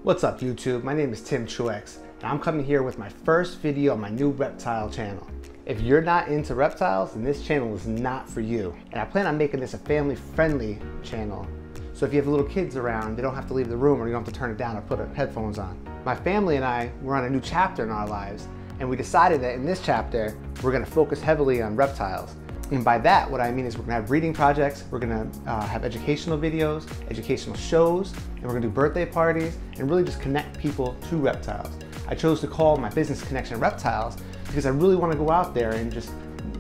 What's up YouTube? My name is Tim Truex and I'm coming here with my first video on my new reptile channel. If you're not into reptiles, then this channel is not for you. And I plan on making this a family-friendly channel. So if you have little kids around, they don't have to leave the room or you don't have to turn it down or put headphones on. My family and I were on a new chapter in our lives, and we decided that in this chapter, we're gonna focus heavily on reptiles. And by that, what I mean is we're gonna have reading projects, we're gonna have educational videos, educational shows, and we're gonna do birthday parties, and really just connect people to reptiles. I chose to call my business Connection Reptiles because I really wanna go out there and just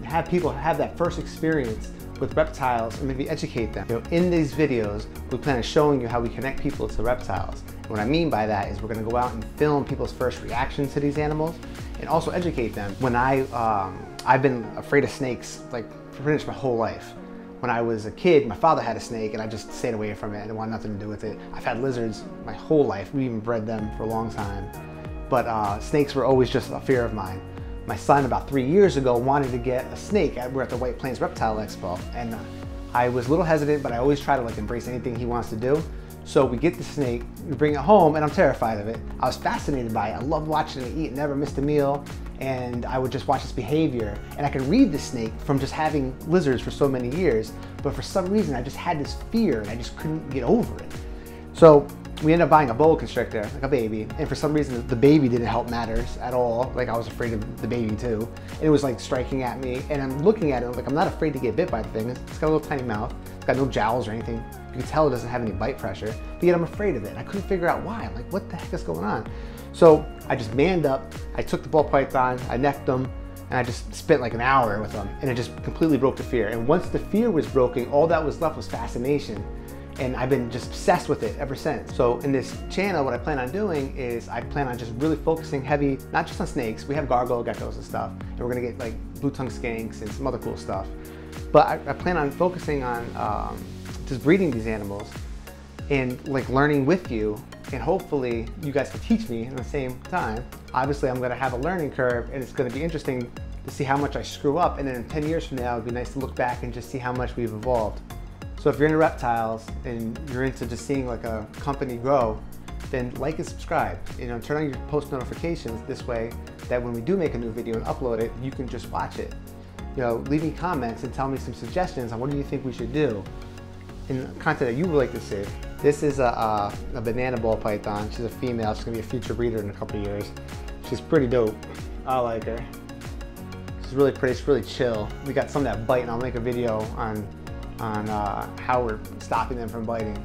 have people have that first experience with reptiles and maybe educate them. In these videos, we plan on showing you how we connect people to reptiles. And what I mean by that is we're gonna go out and film people's first reactions to these animals and also educate them. When I've been afraid of snakes like pretty much my whole life. When I was a kid, my father had a snake and I just stayed away from it. I didn't want nothing to do with it. I've had lizards my whole life. We even bred them for a long time. But snakes were always just a fear of mine. My son about 3 years ago wanted to get a snake. We're at the White Plains Reptile Expo and I was a little hesitant, but I always try to embrace anything he wants to do. So we get the snake, we bring it home, and I'm terrified of it. I was fascinated by it. I loved watching it eat, never missed a meal, and I would just watch its behavior. And I could read the snake from just having lizards for so many years, but for some reason I just had this fear and I just couldn't get over it. So we ended up buying a boa constrictor, like a baby, and for some reason the baby didn't help matters at all. Like I was afraid of the baby too. And it was striking at me, and I'm looking at it I'm not afraid to get bit by the thing. It's got a little tiny mouth, it's got no jowls or anything. You can tell it doesn't have any bite pressure, but yet I'm afraid of it. I couldn't figure out why. I'm like, what the heck is going on? So I just manned up, I took the ball python, I necked them, and I just spent an hour with them, and it just completely broke the fear. And once the fear was broken, all that was left was fascination. And I've been just obsessed with it ever since. So in this channel, what I plan on doing is I plan on just really focusing heavy, not just on snakes. We have gargoyle geckos and stuff, and we're gonna get blue tongue skinks and some other cool stuff. But I plan on focusing on just breeding these animals and learning with you, and hopefully you guys can teach me at the same time. Obviously I'm gonna have a learning curve, and it's gonna be interesting to see how much I screw up, and then in 10 years from now, it'd be nice to look back and just see how much we've evolved. So if you're into reptiles and you're into just seeing a company grow, then like and subscribe. Turn on your post notifications this way that when we do make a new video and upload it, you can just watch it. Leave me comments and tell me some suggestions on what do you think we should do in content that you would like to see. This is a banana ball python. She's a female. She's gonna be a future breeder in a couple of years. She's pretty dope. I like her. She's really pretty. She's really chill. We got some that bite, and I'll make a video on how we're stopping them from biting.